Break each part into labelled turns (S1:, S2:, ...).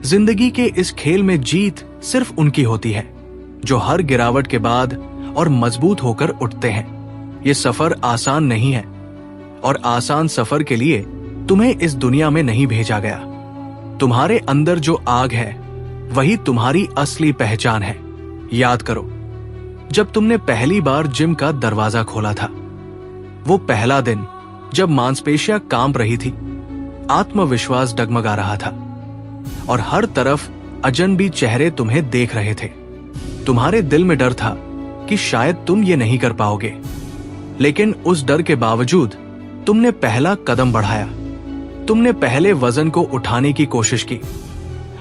S1: जिंदगी के इस खेल में जीत सिर्फ उनकी होती है जो हर गिरावट के बाद और मजबूत होकर उठते हैं। ये सफर आसान नहीं है और आसान सफर के लिए तुम्हें इस दुनिया में नहीं भेजा गया। तुम्हारे अंदर जो आग है वही तुम्हारी असली पहचान है। याद करो, जब तुमने पहली बार जिम का दरवाजा खोला था, वो पहला दिन जब मांसपेशियां कांप रही थी, आत्मविश्वास डगमगा रहा था और हर तरफ अजनबी चेहरे तुम्हें देख रहे थे। तुम्हारे दिल में डर था कि शायद तुम ये नहीं कर पाओगे, लेकिन उस डर के बावजूद तुमने पहला कदम बढ़ाया। तुमने पहले वजन को उठाने की कोशिश की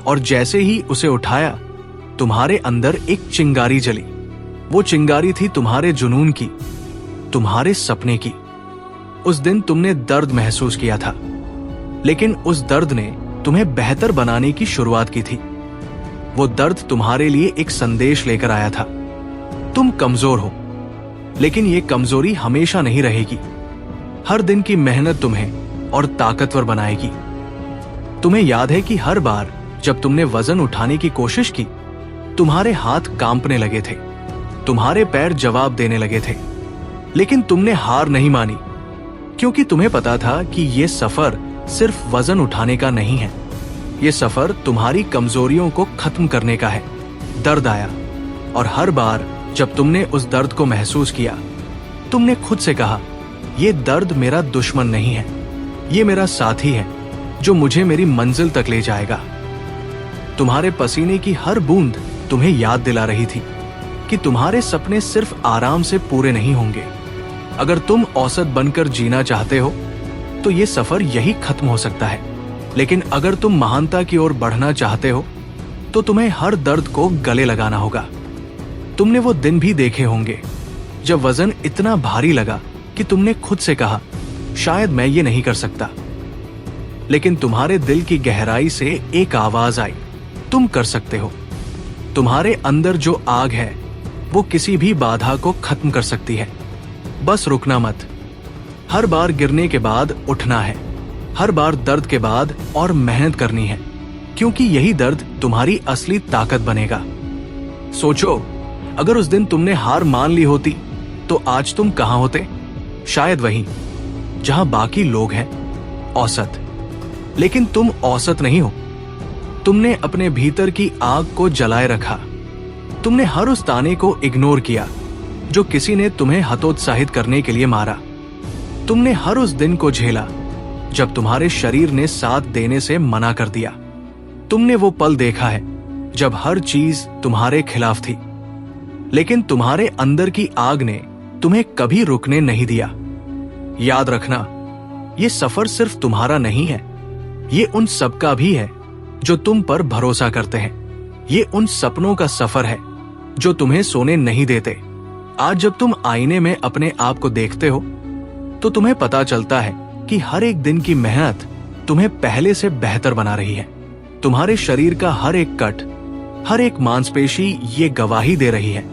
S1: और जैसे ही उसे उठाया, तुम्हारे अंदर एक चिंगारी जली। वो चिंगारी थी तुम्हारे जुनून की, तुम्हारे सपने की। उस दिन तुमने दर्द महसूस किया था, लेकिन उस दर्द ने तुम्हें बेहतर बनाने की शुरुआत की थी। वो दर्द तुम्हारे लिए एक संदेश लेकर आया था। तुम कमजोर हो, लेकिन ये कमजोरी हमेशा नहीं रहेगी। हर दिन की मेहनत तुम्हें और ताकतवर बनाएगी। तुम्हें याद है कि हर बार जब तुमने वजन उठाने की कोशिश की, तुम्हारे हाथ कांपने लगे थे, तुम्हारे पैर जवाब देने लगे थे, लेकिन तुमने हार नहीं मानी, क्योंकि तुम्हें पता था कि यह सफर सिर्फ वजन उठाने का नहीं है। यह सफर तुम्हारी कमजोरियों को खत्म करने का है। दर्द आया और हर बार जब तुमने उस दर्द को महसूस किया, तुमने खुद से कहा, यह दर्द मेरा दुश्मन नहीं है, ये मेरा साथी है जो मुझे मेरी मंजिल तक ले जाएगा। तुम्हारे पसीने की हर बूंद तुम्हें याद दिला रही थी कि तुम्हारे सपने सिर्फ आराम से पूरे नहीं होंगे। अगर तुम औसत बनकर जीना चाहते हो तो ये सफर यही खत्म हो सकता है, लेकिन अगर तुम महानता की ओर बढ़ना चाहते हो तो तुम्हें हर दर्द को गले लगाना होगा। तुमने वो दिन भी देखे होंगे जब वजन इतना भारी लगा कि तुमने खुद से कहा, शायद मैं ये नहीं कर सकता, लेकिन तुम्हारे दिल की गहराई से एक आवाज आई, तुम कर सकते हो। तुम्हारे अंदर जो आग है वो किसी भी बाधा को खत्म कर सकती है। बस रुकना मत। हर बार गिरने के बाद उठना है, हर बार दर्द के बाद और मेहनत करनी है, क्योंकि यही दर्द तुम्हारी असली ताकत बनेगा। सोचो, अगर उस दिन तुमने हार मान ली होती तो आज तुम कहां होते? शायद वहीं जहां बाकी लोग हैं, औसत। लेकिन तुम औसत नहीं हो। तुमने अपने भीतर की आग को जलाए रखा। तुमने हर उस ताने को इग्नोर किया जो किसी ने तुम्हें हतोत्साहित करने के लिए मारा। तुमने हर उस दिन को झेला जब तुम्हारे शरीर ने साथ देने से मना कर दिया। तुमने वो पल देखा है जब हर चीज तुम्हारे खिलाफ थी, लेकिन तुम्हारे अंदर की आग ने तुम्हें कभी रुकने नहीं दिया। याद रखना, ये सफर सिर्फ तुम्हारा नहीं है, ये उन सबका भी है जो तुम पर भरोसा करते हैं। ये उन सपनों का सफर है जो तुम्हें सोने नहीं देते। आज जब तुम आईने में अपने आप को देखते हो तो तुम्हें पता चलता है कि हर एक दिन की मेहनत तुम्हें पहले से बेहतर बना रही है। तुम्हारे शरीर का हर एक कट, हर एक मांसपेशी ये गवाही दे रही है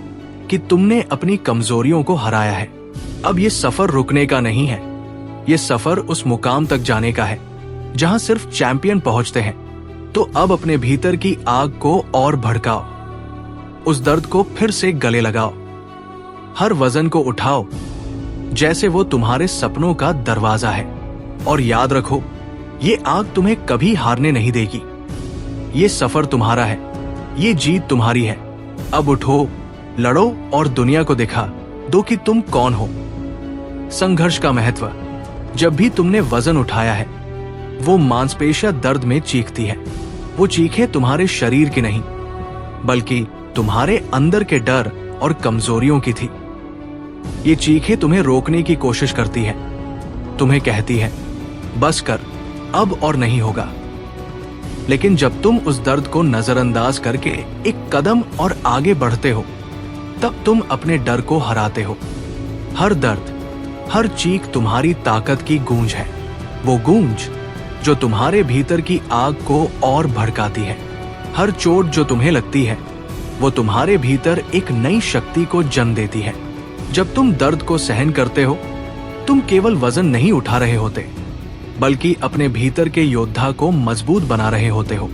S1: कि तुमने अपनी कमजोरियों को हराया है। अब ये सफर रुकने का नहीं है, ये सफर उस मुकाम तक जाने का है जहां सिर्फ चैंपियन पहुंचते हैं। तो अब अपने भीतर की आग को और भड़काओ, उस दर्द को फिर से गले लगाओ, हर वजन को उठाओ जैसे वो तुम्हारे सपनों का दरवाजा है। और याद रखो, ये आग तुम्हें कभी हारने नहीं देगी। ये सफर तुम्हारा है, ये जीत तुम्हारी है। अब उठो, लड़ो और दुनिया को दिखा दो कि तुम कौन हो। संघर्ष का महत्व। जब भी तुमने वजन उठाया है, वो मांसपेशियां दर्द में चीखती है। वो चीखें तुम्हारे शरीर की नहीं, बल्कि तुम्हारे अंदर के डर और कमजोरियों की थी। ये चीखें तुम्हें रोकने की कोशिश करती है, तुम्हें कहती है, बस कर, अब और नहीं होगा। लेकिन जब तुम उस दर्द को नजरअंदाज करके एक कदम और आगे बढ़ते हो, तब तुम अपने डर को हराते हो। हर दर्द, हर चीख तुम्हारी ताकत की गूंज है, वो गूंज जो तुम्हारे भीतर की आग को और भड़काती है। हर चोट जो तुम्हें लगती है, वो तुम्हारे भीतर एक नई शक्ति को जन्म देती है। जब तुम दर्द को सहन करते हो, तुम केवल वजन नहीं उठा रहे होते, बल्कि अपने भीतर के योद्धा को मजबूत बना रहे होते हो।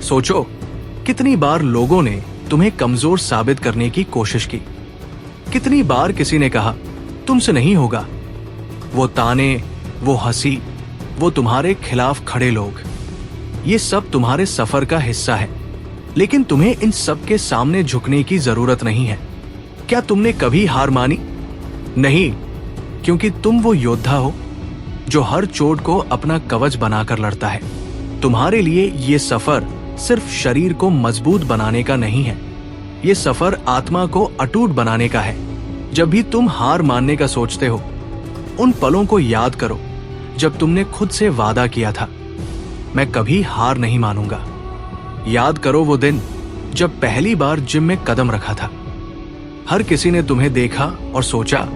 S1: सोचो, कितनी बार लोगों ने तुम्हें कमजोर साबित करने की कोशिश की। कितनी बार किसी ने कहा तुमसे नहीं होगा। वो ताने, वो हंसी, वो तुम्हारे खिलाफ खड़े लोग, ये सब तुम्हारे सफर का हिस्सा है। लेकिन तुम्हें इन सब के सामने झुकने की जरूरत नहीं है। क्या तुमने कभी हार मानी? नहीं, क्योंकि तुम वो योद्धा हो जो हर चोट को अपना कवच बनाकर लड़ता है। तुम्हारे लिए ये सफर सिर्फ शरीर को मजबूत बनाने का नहीं है, ये सफर आत्मा को अटूट बनाने का है। जब भी तुम हार मानने का सोचते हो, उन पलों को याद करो जब तुमने खुद से वादा किया था, मैं कभी हार नहीं मानूंगा। याद करो वो दिन जब पहली बार जिम में कदम रखा था। हर किसी ने तुम्हें देखा और सोचा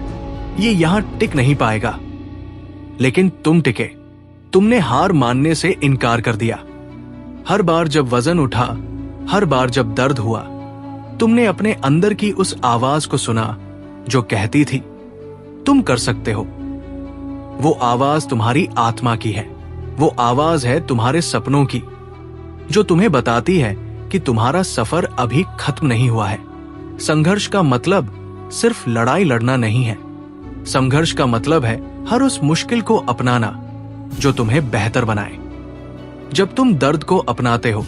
S1: ये यहां टिक नहीं पाएगा, लेकिन तुम टिके। तुमने हार मानने से इनकार कर दिया। हर बार जब वजन उठा, हर बार जब दर्द हुआ, तुमने अपने अंदर की उस आवाज को सुना जो कहती थी तुम कर सकते हो। वो आवाज तुम्हारी आत्मा की है। वो आवाज है तुम्हारे सपनों की, जो तुम्हें बताती है कि तुम्हारा सफर अभी खत्म नहीं हुआ है। संघर्ष का मतलब सिर्फ लड़ाई लड़ना नहीं है। संघर्ष का मतलब है हर उस मुश्किल को अपनाना जो तुम्हें बेहतर बनाए। जब तुम दर्द को अपनाते हो,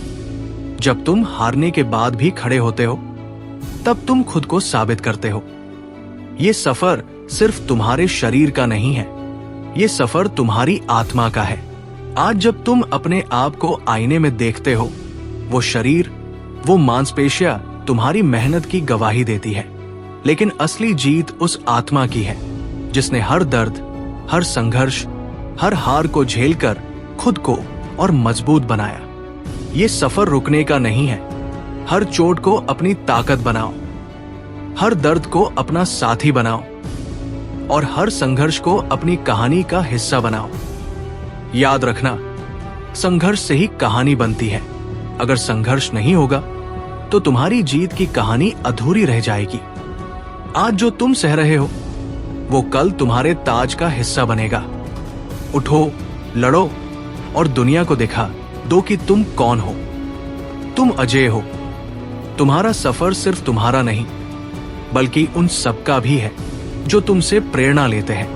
S1: जब तुम हारने के बाद भी खड़े होते हो, तब तुम खुद को साबित करते हो। ये सफर सिर्फ तुम्हारे शरीर का नहीं है, ये सफर तुम्हारी आत्मा का है। आज जब तुम अपने आप को आईने में देखते हो, वो शरीर, वो मांसपेशियां तुम्हारी मेहनत की गवाही देती है। लेकिन असली जीत उस आत्मा की है जिसने हर दर्द, हर संघर्ष, हर हार को झेलकर खुद को और मजबूत बनाया। ये सफर रुकने का नहीं है। हर चोट को अपनी ताकत बनाओ, हर दर्द को अपना साथी बनाओ और हर संघर्ष को अपनी कहानी का हिस्सा बनाओ। याद रखना, संघर्ष से ही कहानी बनती है। अगर संघर्ष नहीं होगा तो तुम्हारी जीत की कहानी अधूरी रह जाएगी। आज जो तुम सह रहे हो, वो कल तुम्हारे ताज का हिस्सा बनेगा। उठो, लड़ो और दुनिया को दिखा दो कि तुम कौन हो। तुम अजेय हो। तुम्हारा सफर सिर्फ तुम्हारा नहीं, बल्कि उन सबका भी है जो तुमसे प्रेरणा लेते हैं।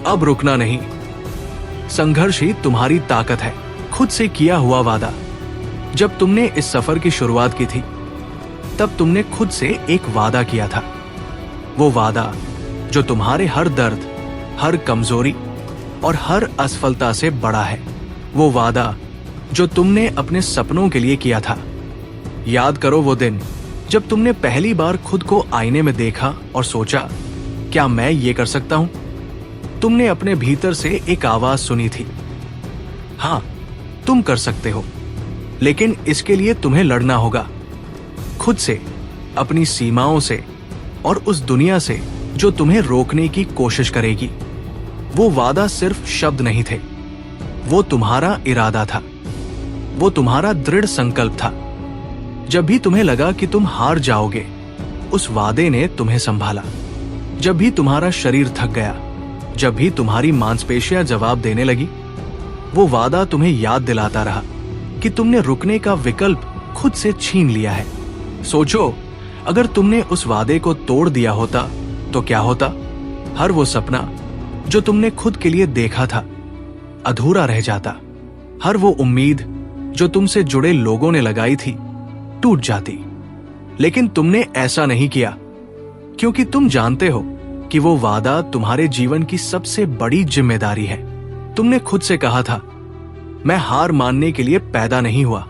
S1: अब रुकना नहीं। संघर्ष ही तुम्हारी ताकत है। खुद से किया हुआ वादा। जब तुमने इस सफर की शुरुआत की थी, तब तुमने खुद से एक वादा किया था। वो वादा जो तुम्हारे हर दर्द, हर कमजोरी और हर असफलता से बड़ा है। वो वादा जो तुमने अपने सपनों के लिए किया था। याद करो वो दिन जब तुमने पहली बार खुद को आईने में देखा और सोचा, क्या मैं ये कर सकता हूं? तुमने अपने भीतर से एक आवाज सुनी थी, हां, तुम कर सकते हो, लेकिन इसके लिए तुम्हें लड़ना होगा। खुद से, अपनी सीमाओं से और उस दुनिया से जो तुम्हें रोकने की कोशिश करेगी। वो वादा सिर्फ शब्द नहीं थे, वो तुम्हारा इरादा था, वो तुम्हारा दृढ़ संकल्प था। जब भी तुम्हें लगा कि तुम हार जाओगे, उस वादे ने तुम्हें संभाला। जब भी तुम्हारा शरीर थक गया, जब भी तुम्हारी मांसपेशियां जवाब देने लगी, वो वादा तुम्हें याद दिलाता रहा कि तुमने रुकने का विकल्प खुद से छीन लिया है। सोचो, अगर तुमने उस वादे को तोड़ दिया होता तो क्या होता? हर वो सपना जो तुमने खुद के लिए देखा था अधूरा रह जाता। हर वो उम्मीद जो तुमसे जुड़े लोगों ने लगाई थी टूट जाती। लेकिन तुमने ऐसा नहीं किया, क्योंकि तुम जानते हो कि वो वादा तुम्हारे जीवन की सबसे बड़ी जिम्मेदारी है। तुमने खुद से कहा था, मैं हार मानने के लिए पैदा नहीं हुआ,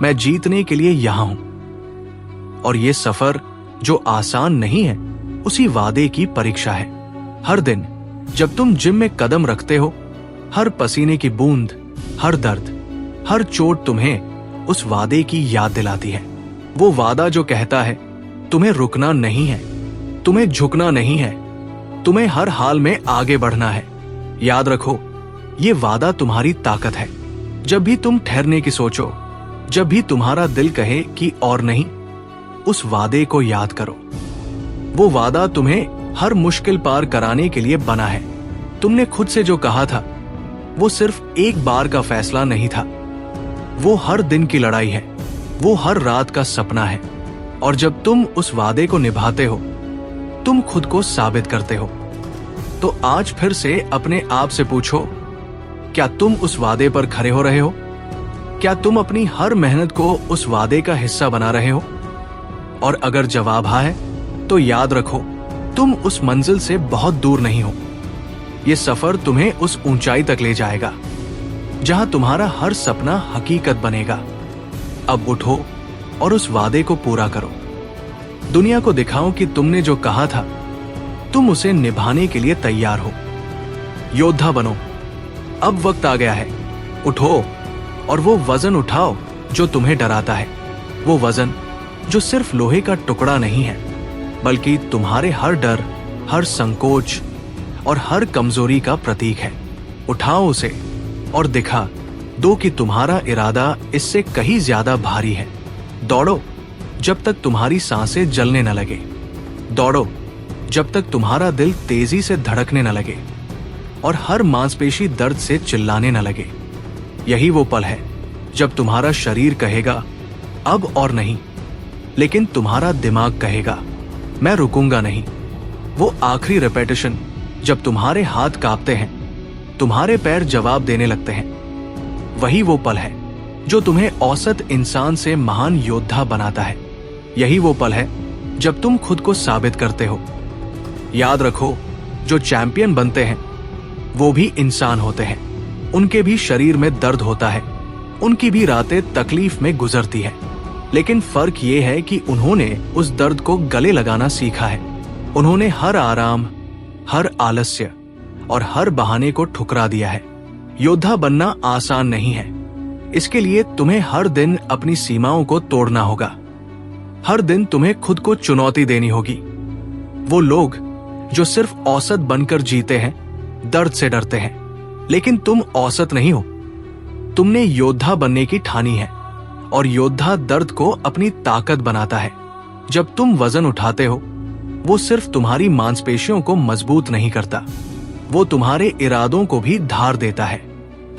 S1: मैं जीतने के लिए यहां हूं। और ये सफर जो आसान नहीं है, उसी वादे की परीक्षा है। हर दिन जब तुम जिम में कदम रखते हो, हर पसीने की बूंद, हर दर्द, हर चोट तुम्हें उस वादे की याद दिलाती है। वो वादा जो कहता है, तुम्हें रुकना नहीं है, तुम्हें झुकना नहीं है, तुम्हें हर हाल में आगे बढ़ना है। याद रखो, ये वादा तुम्हारी ताकत है। जब भी तुम ठहरने की सोचो, जब भी तुम्हारा दिल कहे कि और नहीं, उस वादे को याद करो। वो वादा तुम्हें हर मुश्किल पार कराने के लिए बना है। तुमने खुद से जो कहा था, वो सिर्फ एक बार का फैसला नहीं था, वो हर दिन की लड़ाई है, वो हर रात का सपना है। और जब तुम उस वादे को निभाते हो, तुम खुद को साबित करते हो। तो आज फिर से अपने आप से पूछो, क्या तुम उस वादे पर खरे हो रहे हो? क्या तुम अपनी हर मेहनत को उस वादे का हिस्सा बना रहे हो? और अगर जवाब हाँ है, तो याद रखो, तुम उस मंजिल से बहुत दूर नहीं हो। ये सफर तुम्हें उस ऊंचाई तक ले जाएगा जहां तुम्हारा हर सपना हकीकत बनेगा। अब उठो और उस वादे को पूरा करो। दुनिया को दिखाओ कि तुमने जो कहा था, तुम उसे निभाने के लिए तैयार हो। योद्धा बनो। अब वक्त आ गया है। उठो और वो वजन उठाओ जो तुम्हें डराता है। वो वजन जो सिर्फ लोहे का टुकड़ा नहीं है, बल्कि तुम्हारे हर डर, हर संकोच और हर कमजोरी का प्रतीक है। उठाओ उसे और दिखा दो कि तुम्हारा इरादा इससे कहीं ज्यादा भारी है। दौड़ो जब तक तुम्हारी सांसें जलने न लगे। दौड़ो जब तक तुम्हारा दिल तेजी से धड़कने न लगे और हर मांसपेशी दर्द से चिल्लाने न लगे। यही वो पल है जब तुम्हारा शरीर कहेगा अब और नहीं, लेकिन तुम्हारा दिमाग कहेगा मैं रुकूंगा नहीं। वो आखिरी रिपीटिशन जब तुम्हारे हाथ कांपते हैं, तुम्हारे पैर जवाब देने लगते हैं, वही वो पल है जो तुम्हें औसत इंसान से महान योद्धा बनाता है। यही वो पल है जब तुम खुद को साबित करते हो। याद रखो, जो चैंपियन बनते हैं वो भी इंसान होते हैं। उनके भी शरीर में दर्द होता है, उनकी भी रातें तकलीफ में गुजरती है, लेकिन फर्क ये है कि उन्होंने उस दर्द को गले लगाना सीखा है। उन्होंने हर आराम, हर आलस्य और हर बहाने को ठुकरा दिया है। योद्धा बनना आसान नहीं है। इसके लिए तुम्हें हर दिन अपनी सीमाओं को तोड़ना होगा। हर दिन तुम्हें खुद को चुनौती देनी होगी। वो लोग जो सिर्फ औसत बनकर जीते हैं, दर्द से डरते हैं, लेकिन तुम औसत नहीं हो। तुमने योद्धा बनने की ठानी है, और योद्धा दर्द को अपनी ताकत बनाता है। जब तुम वजन उठाते हो, वो सिर्फ तुम्हारी मांसपेशियों को मजबूत नहीं करता, वो तुम्हारे इरादों को भी धार देता है।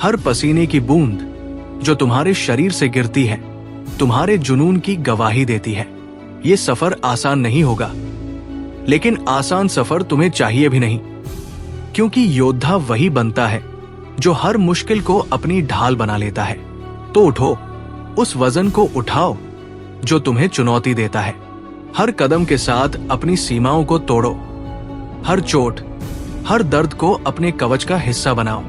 S1: हर पसीने की बूंद जो तुम्हारे शरीर से गिरती है, तुम्हारे जुनून की गवाही देती है। ये सफर आसान नहीं होगा, लेकिन आसान सफर तुम्हें चाहिए भी नहीं, क्योंकि योद्धा वही बनता है जो हर मुश्किल को अपनी ढाल बना लेता है। तो उठो, उस वजन को उठाओ जो तुम्हें चुनौती देता है। हर कदम के साथ अपनी सीमाओं को तोड़ो। हर चोट, हर दर्द को अपने कवच का हिस्सा बनाओ,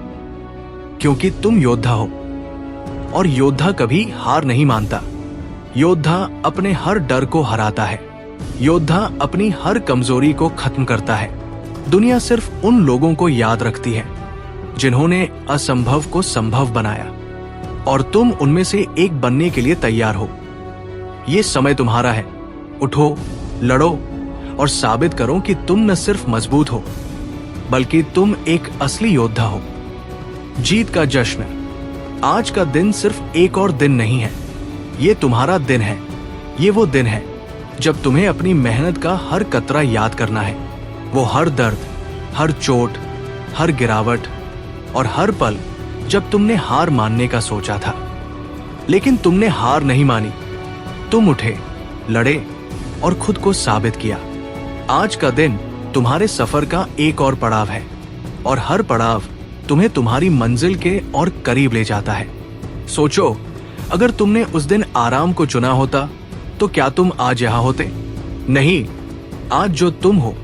S1: क्योंकि तुम योद्धा हो। और योद्धा कभी हार नहीं मानता। योद्धा अपने हर डर को हराता है। योद्धा अपनी हर कमजोरी को खत्म करता है। दुनिया सिर्फ उन लोगों को याद रखती है जिन्होंने असंभव को संभव बनाया, और तुम उनमें से एक बनने के लिए तैयार हो। ये समय तुम्हारा है। उठो, लड़ो और साबित करो कि तुम न सिर्फ मजबूत हो, बल्कि तुम एक असली योद्धा हो। जीत का जश्न। आज का दिन सिर्फ एक और दिन नहीं है, ये तुम्हारा दिन है। ये वो दिन है जब तुम्हें अपनी मेहनत का हर कतरा याद करना है। वो हर दर्द, हर चोट, हर गिरावट और हर पल जब तुमने हार मानने का सोचा था, लेकिन तुमने हार नहीं मानी। तुम उठे, लड़े और खुद को साबित किया। आज का दिन तुम्हारे सफर का एक और पड़ाव है, और हर पड़ाव तुम्हें तुम्हारी मंजिल के और करीब ले जाता है। सोचो, अगर तुमने उस दिन आराम को चुना होता तो क्या तुम आज यहां होते? नहीं। आज जो तुम हो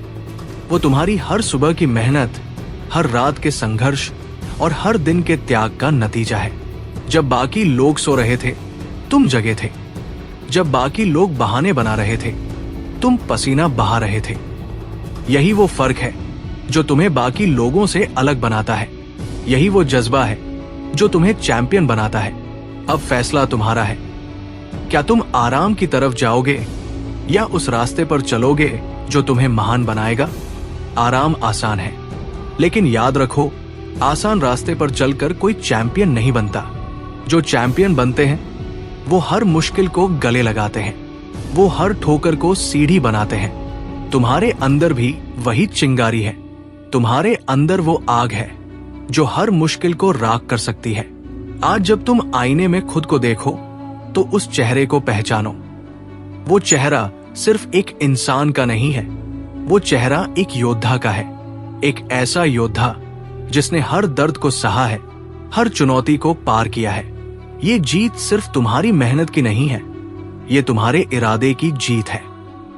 S1: वो तुम्हारी हर सुबह की मेहनत, हर रात के संघर्ष और हर दिन के त्याग का नतीजा है। जब बाकी लोग सो रहे थे, तुम जगे थे। जब बाकी लोग बहाने बना रहे थे, तुम पसीना बहा रहे थे। यही वो फर्क है जो तुम्हें बाकी लोगों से अलग बनाता है। यही वो जज्बा है जो तुम्हें चैंपियन बनाता है। अब फैसला तुम्हारा है। क्या तुम आराम की तरफ जाओगे या उस रास्ते पर चलोगे जो तुम्हें महान बनाएगा? आराम आसान है, लेकिन याद रखो, आसान रास्ते पर चलकर कोई चैंपियन नहीं बनता। जो चैंपियन बनते हैं वो हर मुश्किल को गले लगाते हैं, वो हर ठोकर को सीढ़ी बनाते हैं। तुम्हारे अंदर भी वही चिंगारी है। तुम्हारे अंदर वो आग है जो हर मुश्किल को राख कर सकती है। आज जब तुम आईने में खुद को देखो तो उस चेहरे को पहचानो। वो चेहरा सिर्फ एक इंसान का नहीं है, वो चेहरा एक योद्धा का है। एक ऐसा योद्धा जिसने हर दर्द को सहा है, हर चुनौती को पार किया है। ये जीत सिर्फ तुम्हारी मेहनत की नहीं है, ये तुम्हारे इरादे की जीत है।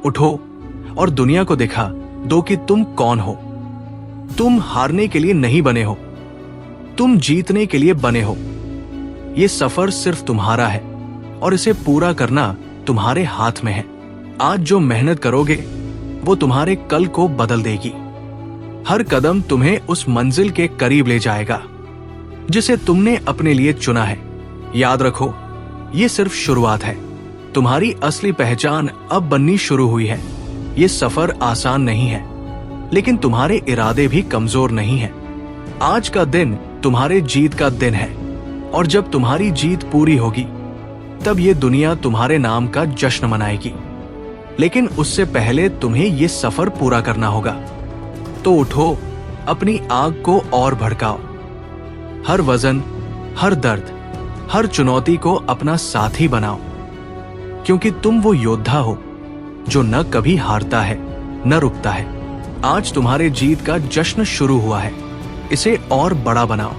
S1: उठो और दुनिया को दिखा दो कि तुम कौन हो। तुम हारने के लिए नहीं बने हो, तुम जीतने के लिए बने हो। ये सफर सिर्फ तुम्हारा है और इसे पूरा करना तुम्हारे हाथ में है। आज जो मेहनत करोगे वो तुम्हारे कल को बदल देगी। हर कदम तुम्हें उस मंजिल के करीब ले जाएगा जिसे तुमने अपने लिए चुना है। याद रखो, ये सिर्फ शुरुआत है। तुम्हारी असली पहचान अब बननी शुरू हुई है। ये सफर आसान नहीं है, लेकिन तुम्हारे इरादे भी कमजोर नहीं है। आज का दिन तुम्हारे जीत का दिन है, और जब तुम्हारी जीत पूरी होगी तब ये दुनिया तुम्हारे नाम का जश्न मनाएगी। लेकिन उससे पहले तुम्हें ये सफर पूरा करना होगा। तो उठो, अपनी आग को और भड़काओ। हर वजन, हर दर्द, हर चुनौती को अपना साथी बनाओ, क्योंकि तुम वो योद्धा हो जो न कभी हारता है न रुकता है। आज तुम्हारे जीत का जश्न शुरू हुआ है, इसे और बड़ा बनाओ।